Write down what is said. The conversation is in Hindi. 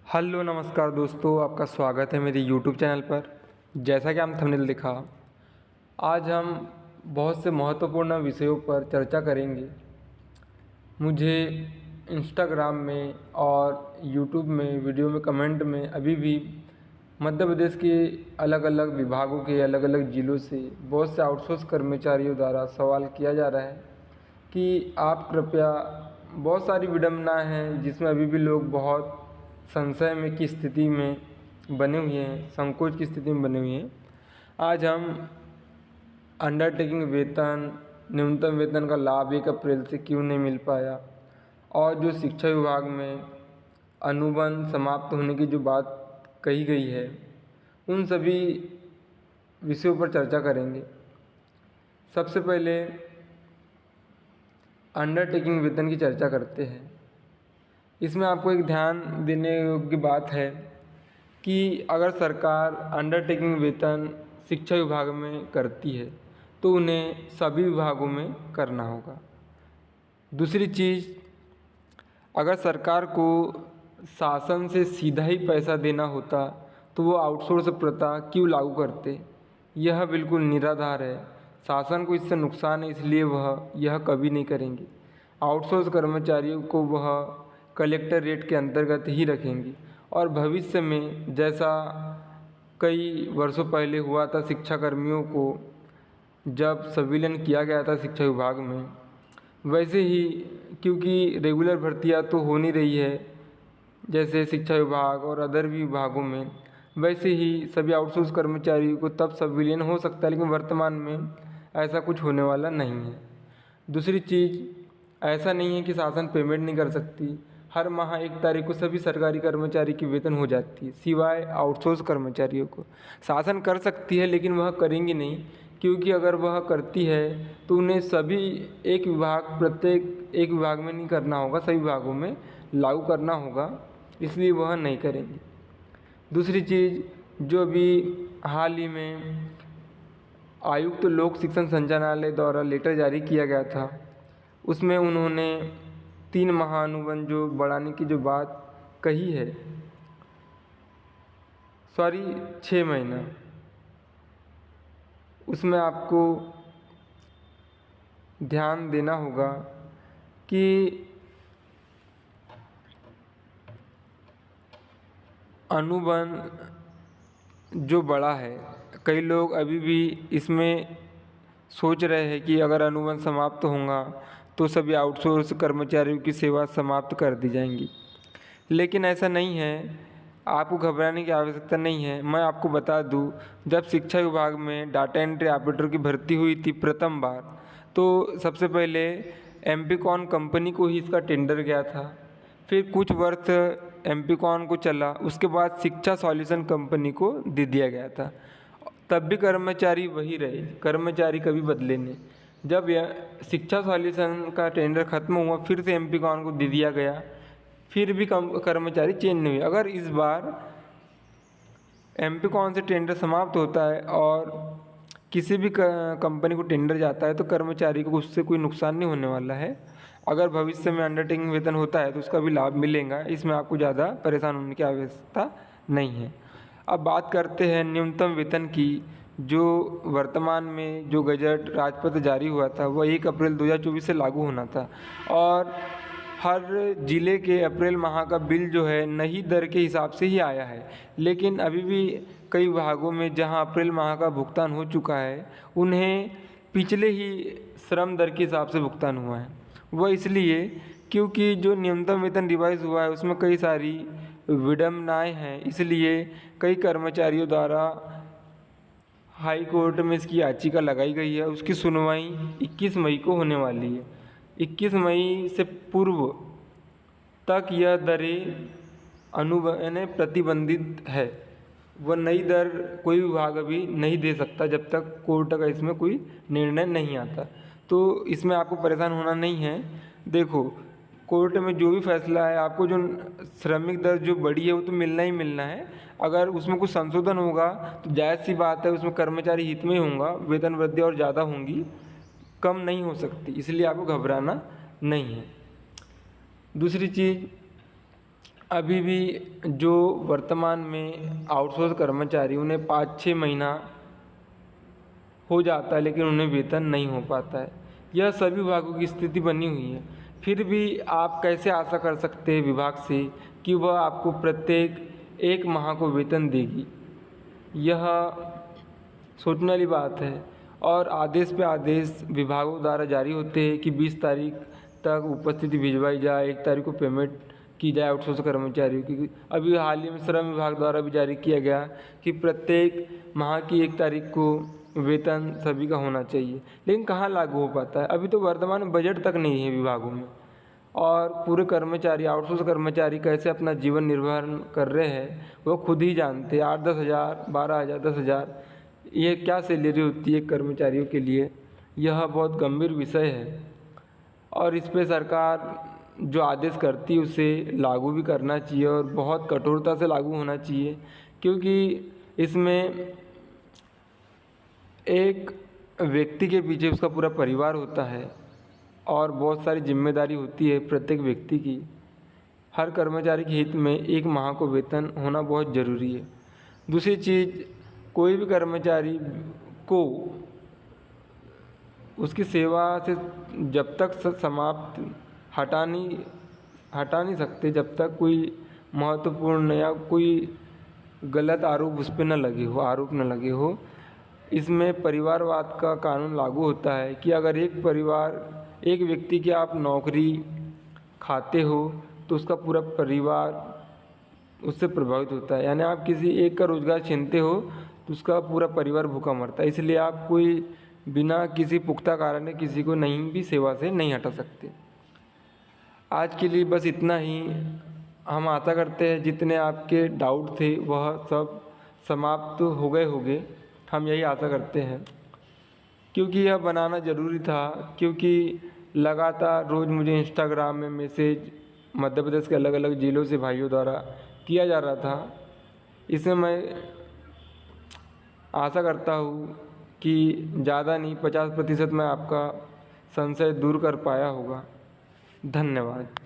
हेलो नमस्कार दोस्तों, आपका स्वागत है मेरे यूट्यूब चैनल पर। जैसा कि आपने थंबनेल देखा, आज हम बहुत से महत्वपूर्ण विषयों पर चर्चा करेंगे। मुझे इंस्टाग्राम में और यूट्यूब में वीडियो में कमेंट में अभी भी मध्य प्रदेश के अलग अलग विभागों के अलग अलग ज़िलों से बहुत से आउटसोर्स कर्मचारियों द्वारा सवाल किया जा रहा है कि आप कृपया, बहुत सारी विडंबनाएँ हैं जिसमें अभी भी लोग बहुत संशय में की स्थिति में बने हुए हैं, संकोच की स्थिति में बने हुए हैं। आज हम अंडरटेकिंग वेतन, न्यूनतम वेतन का लाभ 1 अप्रैल से क्यों नहीं मिल पाया, और जो शिक्षा विभाग में अनुबंध समाप्त होने की जो बात कही गई है, उन सभी विषयों पर चर्चा करेंगे। सबसे पहले अंडरटेकिंग वेतन की चर्चा करते हैं। इसमें आपको एक ध्यान देने योग्य बात है कि अगर सरकार अंडरटेकिंग वेतन शिक्षा विभाग में करती है तो उन्हें सभी विभागों में करना होगा। दूसरी चीज़, अगर सरकार को शासन से सीधा ही पैसा देना होता तो वो आउटसोर्स प्रथा क्यों लागू करते। यह बिल्कुल निराधार है। शासन को इससे नुकसान है, इसलिए वह यह कभी नहीं करेंगे। आउटसोर्स कर्मचारियों को वह कलेक्टर रेट के अंतर्गत ही रखेंगी, और भविष्य में जैसा कई वर्षों पहले हुआ था शिक्षाकर्मियों को जब संविलियन किया गया था शिक्षा विभाग में, वैसे ही, क्योंकि रेगुलर भर्तियां तो हो नहीं रही है जैसे शिक्षा विभाग और अदर भी विभागों में, वैसे ही सभी आउटसोर्स कर्मचारियों को तब संविलियन हो सकता है, लेकिन वर्तमान में ऐसा कुछ होने वाला नहीं है। दूसरी चीज़, ऐसा नहीं है कि शासन पेमेंट नहीं कर सकती। हर माह 1 तारीख को सभी सरकारी कर्मचारी की वेतन हो जाती है, सिवाय आउटसोर्स कर्मचारियों को। शासन कर सकती है, लेकिन वह करेंगी नहीं, क्योंकि अगर वह करती है तो उन्हें सभी प्रत्येक एक विभाग में नहीं करना होगा, सभी विभागों में लागू करना होगा, इसलिए वह नहीं करेंगी। दूसरी चीज़, जो अभी हाल ही में आयुक्त लोक शिक्षण संचालनालय द्वारा लेटर जारी किया गया था, उसमें उन्होंने 3 माह अनुबंध जो बढ़ाने की जो बात कही है, 6 महीना, उसमें आपको ध्यान देना होगा कि अनुबंध जो बढ़ा है, कई लोग अभी भी इसमें सोच रहे हैं कि अगर अनुबंध समाप्त होगा तो सभी आउटसोर्स कर्मचारियों की सेवा समाप्त कर दी जाएंगी, लेकिन ऐसा नहीं है। आपको घबराने की आवश्यकता नहीं है। मैं आपको बता दूं, जब शिक्षा विभाग में डाटा एंट्री ऑपरेटर की भर्ती हुई थी प्रथम बार, तो सबसे पहले एमपीकॉन कंपनी को ही इसका टेंडर गया था। फिर कुछ वर्ष एमपीकॉन को चला, उसके बाद शिक्षा सॉल्यूशन कंपनी को दे दिया गया था। तब भी कर्मचारी वही रहे, कर्मचारी कभी बदले नहीं। जब यह शिक्षा सॉल्यूशन का टेंडर खत्म हुआ, फिर से एमपीकॉन को दे दिया गया, फिर भी कर्मचारी चेंज नहीं हुए। अगर इस बार एमपीकॉन से टेंडर समाप्त होता है और किसी भी कंपनी को टेंडर जाता है तो कर्मचारी को उससे कोई नुकसान नहीं होने वाला है। अगर भविष्य में अंडरटेकिंग वेतन होता है तो उसका भी लाभ मिलेगा, इसमें आपको ज़्यादा परेशान होने की आवश्यकता नहीं है। अब बात करते हैं न्यूनतम वेतन की। जो वर्तमान में जो गजट राजपत्र जारी हुआ था वह 1 अप्रैल 2024 से लागू होना था, और हर ज़िले के अप्रैल माह का बिल जो है नई दर के हिसाब से ही आया है। लेकिन अभी भी कई विभागों में जहां अप्रैल माह का भुगतान हो चुका है, उन्हें पिछले ही श्रम दर के हिसाब से भुगतान हुआ है। वह इसलिए क्योंकि जो न्यूनतम वेतन रिवाइज हुआ है उसमें कई सारी विडंबनाएं हैं, इसलिए कई कर्मचारियों द्वारा हाई कोर्ट में इसकी याचिका लगाई गई है। उसकी सुनवाई 21 मई को होने वाली है। 21 मई से पूर्व तक यह दरें यानी प्रतिबंधित है। वह नई दर कोई विभाग अभी नहीं दे सकता जब तक कोर्ट का इसमें कोई निर्णय नहीं आता। तो इसमें आपको परेशान होना नहीं है। देखो, कोर्ट में जो भी फैसला है, आपको जो श्रमिक दर जो बढ़ी है वो तो मिलना ही मिलना है। अगर उसमें कुछ संशोधन होगा तो जायज़ सी बात है, उसमें कर्मचारी हित में होगा, वेतन वृद्धि और ज़्यादा होंगी, कम नहीं हो सकती, इसलिए आपको घबराना नहीं है। दूसरी चीज़, अभी भी जो वर्तमान में आउटसोर्स कर्मचारी उन्हें 5-6 महीना हो जाता है लेकिन उन्हें वेतन नहीं हो पाता है। यह सभी विभागों की स्थिति बनी हुई है। फिर भी आप कैसे आशा कर सकते हैं विभाग से कि वह आपको प्रत्येक 1 माह को वेतन देगी? यह सोचने वाली बात है। और आदेश पे आदेश विभागों द्वारा जारी होते हैं कि 20 तारीख तक उपस्थिति भिजवाई जाए, 1 तारीख को पेमेंट की जाए आउटसोर्स कर्मचारियों की। अभी हाल ही में श्रम विभाग द्वारा भी जारी किया गया कि प्रत्येक माह की 1 तारीख को वेतन सभी का होना चाहिए, लेकिन कहाँ लागू हो पाता है? अभी तो वर्तमान में बजट तक नहीं है विभागों में। और पूरे कर्मचारी, आउटसोर्स कर्मचारी कैसे अपना जीवन निर्वाह कर रहे हैं वो खुद ही जानते हैं। 8-10 हज़ार, 12 हज़ार, 10 हज़ार, ये क्या सैलरी होती है कर्मचारियों के लिए? यह बहुत गंभीर विषय है और इस पे सरकार जो आदेश करती है उसे लागू भी करना चाहिए और बहुत कठोरता से लागू होना चाहिए, क्योंकि इसमें एक व्यक्ति के पीछे उसका पूरा परिवार होता है और बहुत सारी जिम्मेदारी होती है प्रत्येक व्यक्ति की। हर कर्मचारी के हित में 1 माह को वेतन होना बहुत ज़रूरी है। दूसरी चीज़, कोई भी कर्मचारी को उसकी सेवा से जब तक समाप्त हटा नहीं सकते जब तक कोई महत्वपूर्ण या कोई गलत आरोप उस पर न लगे हो। इसमें परिवारवाद का कानून लागू होता है कि अगर एक व्यक्ति की आप नौकरी खाते हो तो उसका पूरा परिवार उससे प्रभावित होता है। यानी आप किसी एक का रोज़गार छीनते हो तो उसका पूरा परिवार भूखा मरता है। इसलिए आप कोई बिना किसी पुख्ता कारण किसी को नहीं भी सेवा से नहीं हटा सकते। आज के लिए बस इतना ही। हम आशा करते हैं जितने आपके डाउट थे वह सब समाप्त हो गए होंगे, हम यही आशा करते हैं, क्योंकि यह बनाना ज़रूरी था। क्योंकि लगातार रोज़ मुझे इंस्टाग्राम में मैसेज मध्य प्रदेश के अलग अलग ज़िलों से भाइयों द्वारा किया जा रहा था। इसमें मैं आशा करता हूँ कि ज़्यादा नहीं 50% मैं आपका संशय दूर कर पाया होगा। धन्यवाद।